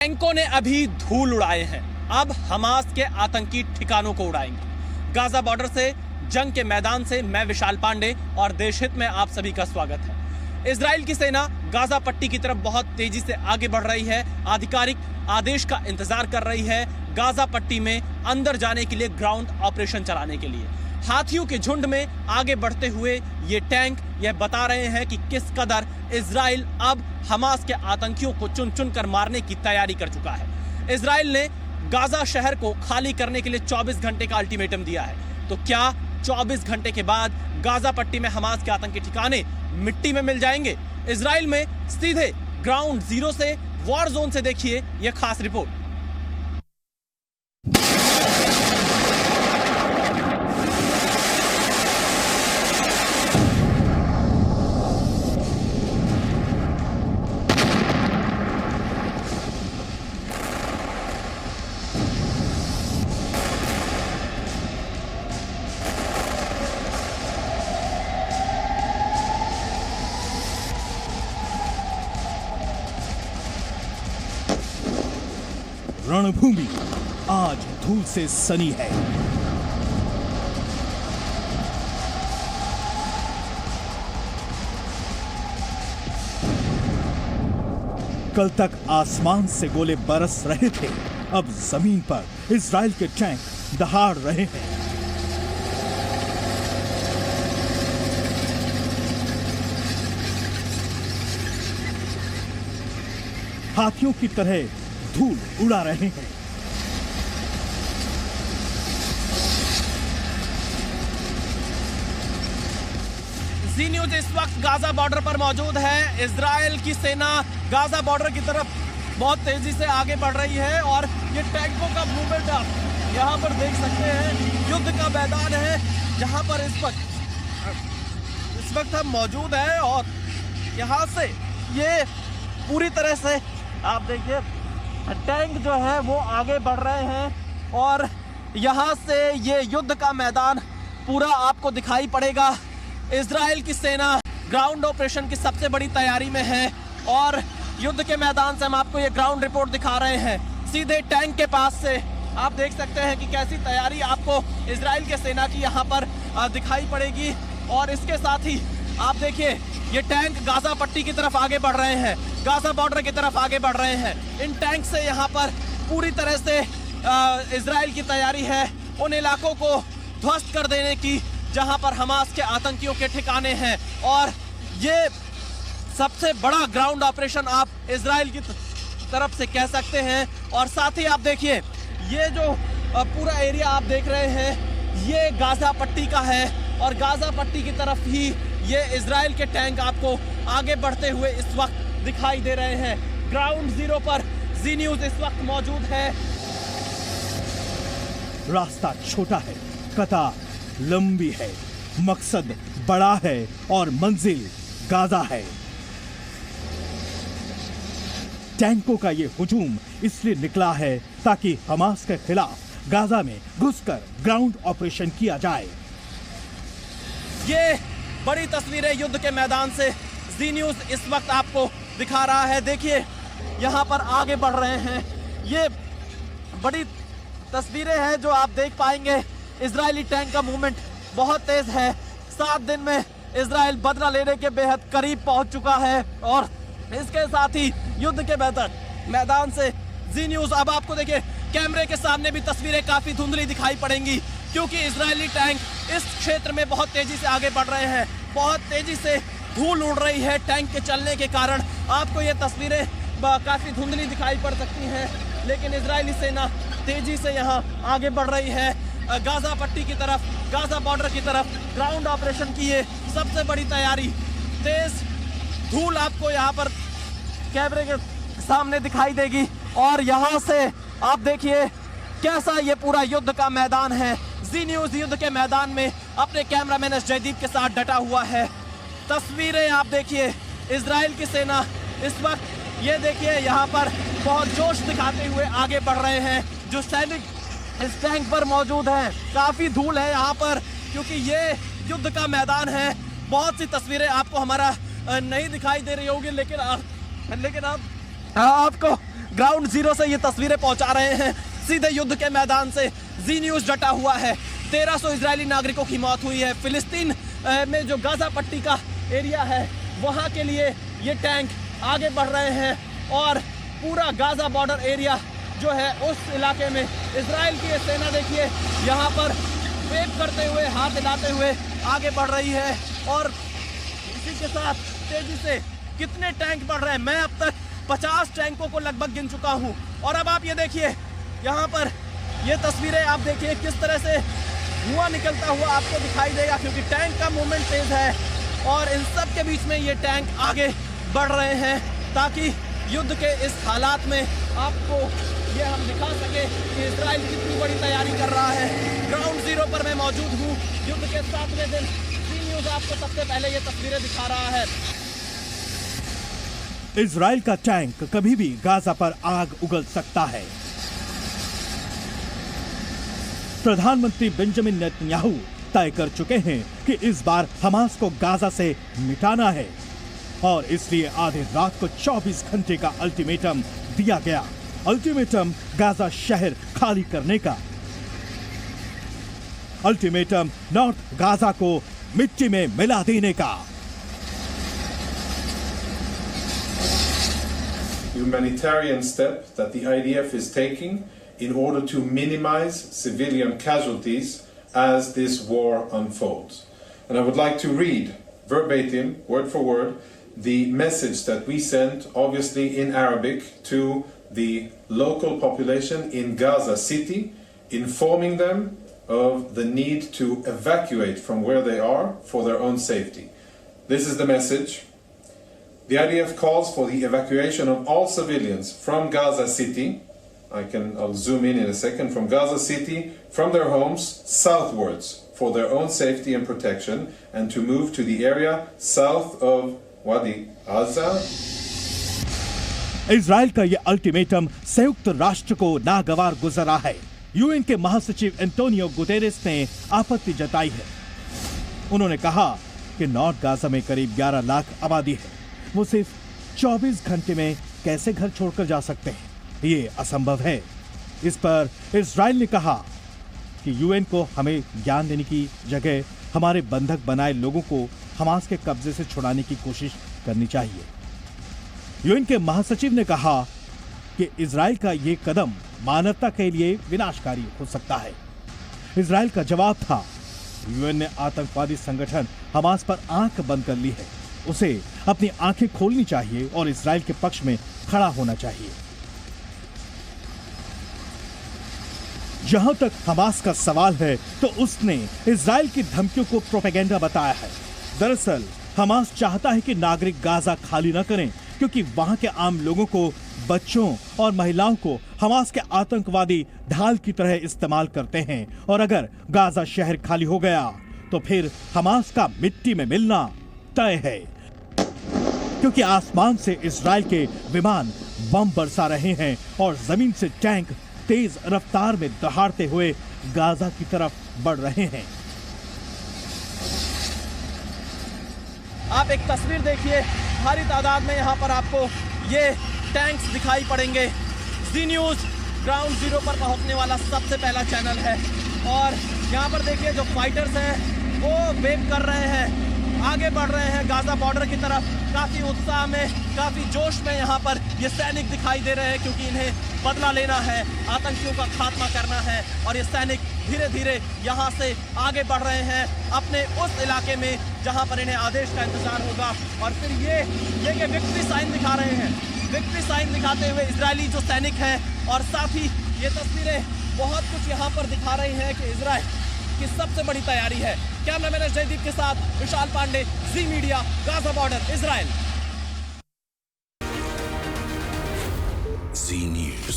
टैंकों ने अभी धूल उड़ाए हैं, अब हमास के आतंकी ठिकानों को उड़ाएंगे। गाजा बॉर्डर से, जंग के मैदान से मैं विशाल पांडे और देशहित में आप सभी का स्वागत है। इजराइल की सेना गाजा पट्टी की तरफ बहुत तेजी से आगे बढ़ रही है, आधिकारिक आदेश का इंतजार कर रही है गाजा पट्टी में अंदर जाने के लिए, ग्राउंड ऑपरेशन चलाने के लिए। हाथियों के झुंड में आगे बढ़ते हुए ये टैंक यह बता रहे हैं कि किस कदर इजराइल अब हमास के आतंकियों को चुन चुन कर मारने की तैयारी कर चुका है। इजराइल ने गाजा शहर को खाली करने के लिए 24 घंटे का अल्टीमेटम दिया है। तो क्या 24 घंटे के बाद गाजा पट्टी में हमास के आतंकी ठिकाने मिट्टी में मिल जाएंगे? इजराइल में सीधे ग्राउंड जीरो से, वॉर जोन से देखिए यह खास रिपोर्ट। रणभूमि आज धूल से सनी है। कल तक आसमान से गोले बरस रहे थे, अब जमीन पर इजराइल के टैंक दहाड़ रहे हैं। हाथियों की तरह धूल उड़ा रहे हैं। जी न्यूज इस वक्त गाजा बॉर्डर पर मौजूद है। इजराइल की सेना गाजा बॉर्डर की तरफ बहुत तेजी से आगे बढ़ रही है और ये टैंकों का मूवमेंट आप यहाँ पर देख सकते हैं। युद्ध का मैदान है जहाँ पर इस वक्त हम मौजूद हैं और यहाँ से ये पूरी तरह से आप देखिए टैंक जो है वो आगे बढ़ रहे हैं और यहाँ से ये युद्ध का मैदान पूरा आपको दिखाई पड़ेगा। इजराइल की सेना ग्राउंड ऑपरेशन की सबसे बड़ी तैयारी में है और युद्ध के मैदान से हम आपको ये ग्राउंड रिपोर्ट दिखा रहे हैं। सीधे टैंक के पास से आप देख सकते हैं कि कैसी तैयारी आपको इजराइल के सेना की यहाँ पर दिखाई पड़ेगी। और इसके साथ ही आप देखिए ये टैंक गाजा पट्टी की तरफ आगे बढ़ रहे हैं, गाजा बॉर्डर की तरफ आगे बढ़ रहे हैं। इन टैंक से यहाँ पर पूरी तरह से इजराइल की तैयारी है उन इलाकों को ध्वस्त कर देने की जहाँ पर हमास के आतंकियों के ठिकाने हैं। और ये सबसे बड़ा ग्राउंड ऑपरेशन आप इजराइल की तरफ से कह सकते हैं। और साथ ही आप देखिए ये जो पूरा एरिया आप देख रहे हैं ये गाजा पट्टी का है और गाजा पट्टी की तरफ ही ये इजराइल के टैंक आपको आगे बढ़ते हुए इस वक्त दिखाई दे रहे हैं। ग्राउंड जीरो पर जी न्यूज इस वक्त मौजूद है। रास्ता छोटा है, कतार लंबी है, मकसद बड़ा है और मंजिल गाजा है। टैंकों का ये हुजूम इसलिए निकला है ताकि हमास के खिलाफ गाजा में घुसकर ग्राउंड ऑपरेशन किया जाए। ये बड़ी तस्वीरें युद्ध के मैदान से जी न्यूज इस वक्त आपको दिखा रहा है। देखिए यहाँ पर आगे बढ़ रहे हैं, ये बड़ी तस्वीरें हैं जो आप देख पाएंगे। इजरायली टैंक का मूवमेंट बहुत तेज है। 7 दिन में इजराइल बदला लेने के बेहद करीब पहुंच चुका है और इसके साथ ही युद्ध के मैदान से जी न्यूज अब आपको देखिए कैमरे के सामने भी तस्वीरें काफी धुंधली दिखाई पड़ेंगी क्योंकि इजरायली टैंक इस क्षेत्र में बहुत तेजी से आगे बढ़ रहे हैं। बहुत तेजी से धूल उड़ रही है टैंक के चलने के कारण। आपको ये तस्वीरें काफी धुंधली दिखाई पड़ सकती हैं, लेकिन इजरायली सेना तेजी से यहाँ आगे बढ़ रही है गाजा पट्टी की तरफ, गाजा बॉर्डर की तरफ। ग्राउंड ऑपरेशन की ये सबसे बड़ी तैयारी। तेज धूल आपको यहाँ पर कैमरे के सामने दिखाई देगी और यहाँ से आप देखिए कैसा ये पूरा युद्ध का मैदान है। जी न्यूज युद्ध के मैदान में अपने कैमरामैन जयदीप के साथ डटा हुआ है। तस्वीरें आप देखिए इजराइल की सेना इस वक्त ये देखिए यहाँ पर बहुत जोश दिखाते हुए आगे बढ़ रहे हैं। जो सैनिक इस टैंक पर मौजूद हैं, काफी धूल है यहाँ पर क्योंकि ये युद्ध का मैदान है। बहुत सी तस्वीरें आपको हमारा नहीं दिखाई दे रही होगी, लेकिन आप आपको ग्राउंड जीरो से ये तस्वीरें पहुंचा रहे हैं, सीधे युद्ध के मैदान से। जी न्यूज डटा हुआ है। 1300 इजरायली नागरिकों की मौत हुई है। फिलिस्तीन में जो गाजा पट्टी का एरिया है वहां के लिए ये टैंक आगे बढ़ रहे हैं और पूरा गाजा बॉर्डर एरिया जो है उस इलाके में इजराइल की ये सेना देखिए यहाँ पर वेव करते हुए, हाथ हिलाते हुए आगे बढ़ रही है। और इसी के साथ तेजी से कितने टैंक बढ़ रहे हैं, मैं अब तक 50 टैंकों को लगभग गिन चुका हूं। और अब आप ये देखिए यहाँ पर ये तस्वीरें आप देखिए किस तरह से धुआं निकलता हुआ आपको दिखाई देगा, क्योंकि टैंक का मूवमेंट तेज है और इन सब के बीच में ये टैंक आगे बढ़ रहे हैं ताकि युद्ध के इस हालात में आपको ये हम दिखा सके कि इजराइल कितनी बड़ी तैयारी कर रहा है। ग्राउंड जीरो पर मैं मौजूद हूँ। युद्ध के 7वें दिन जी न्यूज आपको सबसे पहले ये तस्वीरें दिखा रहा है। इजराइल का टैंक कभी भी गाजा पर आग उगल सकता है। प्रधानमंत्री बेंजामिन नेतन्याहू तय कर चुके हैं कि इस बार हमास को गाजा से मिटाना है और इसलिए आधी रात को 24 घंटे का अल्टीमेटम दिया गया। अल्टीमेटम गाजा शहर खाली करने का। अल्टीमेटम नॉर्थ गाजा को मिट्टी में मिला देने का। Humanitarian step that the IDF is taking in order to minimize civilian casualties as this war unfolds. And I would like to read verbatim, word for word, the message that we sent, obviously in Arabic, to the local population in Gaza City, informing them of the need to evacuate from where they are for their own safety. This is the message. The IDF calls for the evacuation of all civilians from Gaza City. I'll zoom in a second. From Gaza City, from their homes southwards for their own safety and protection, and to move to the area south of Wadi Gaza. Israel का यह ultimatum संयुक्त राष्ट्र को नागवार गुजरा है। UN के महासचिव एंटोनियो गुतेरेस ने आपत्ति जताई है। उन्होंने कहा कि नॉर्थ गाजा में करीब 11 लाख आबादी है, वो सिर्फ 24 घंटे में कैसे घर छोड़कर जा सकते हैं, ये असंभव है। इस पर इजराइल ने कहा कि यूएन को हमें ज्ञान देने की जगह हमारे बंधक बनाए लोगों को हमास के कब्जे से छुड़ाने की कोशिश करनी चाहिए। यूएन के महासचिव ने कहा कि इजराइल का ये कदम मानवता के लिए विनाशकारी हो सकता है। इजराइल का जवाब था, यूएन ने आतंकवादी संगठन हमास पर आंख बंद कर ली है, उसे अपनी आंखें खोलनी चाहिए और इजराइल के पक्ष में खड़ा होना चाहिए। जहां तक हमास का सवाल है तो उसने इजराइल की धमकियों को प्रोपेगेंडा बताया है। दरअसल हमास चाहता है कि नागरिक गाजा खाली न करें, क्योंकि वहां के आम लोगों को, बच्चों और महिलाओं को हमास के आतंकवादी ढाल की तरह इस्तेमाल करते हैं और अगर गाजा शहर खाली हो गया तो फिर हमास का मिट्टी में मिलना तय है, क्योंकि आसमान से इजराइल के विमान बम बरसा रहे हैं और जमीन से टैंक तेज रफ्तार में दहाड़ते हुए गाजा की तरफ बढ़ रहे हैं। आप एक तस्वीर देखिए, भारी तादाद में यहाँ पर आपको ये टैंक्स दिखाई पड़ेंगे। जी न्यूज ग्राउंड जीरो पर पहुंचने वाला सबसे पहला चैनल है और यहाँ पर देखिए जो फाइटर्स हैं वो वेव कर रहे हैं, आगे बढ़ रहे हैं गाजा बॉर्डर की तरफ। काफी उत्साह में, काफी जोश में यहाँ पर ये सैनिक दिखाई दे रहे हैं, क्योंकि इन्हें बदला लेना है, आतंकियों का खात्मा करना है और ये सैनिक धीरे धीरे यहाँ से आगे बढ़ रहे हैं अपने उस इलाके में जहाँ पर इन्हें आदेश का इंतजार होगा। और फिर ये विक्ट्री साइन दिखा रहे हैं, विक्ट्री साइन दिखाते हुए इजरायली जो सैनिक हैं। और साथ ही ये तस्वीरें बहुत कुछ यहाँ पर दिखा रही हैं कि इजराइल की सबसे बड़ी तैयारी है। कैमरामैन जयदीप के साथ विशाल पांडे, जी मीडिया, गाजा बॉर्डर, इजराइल। जी न्यूज।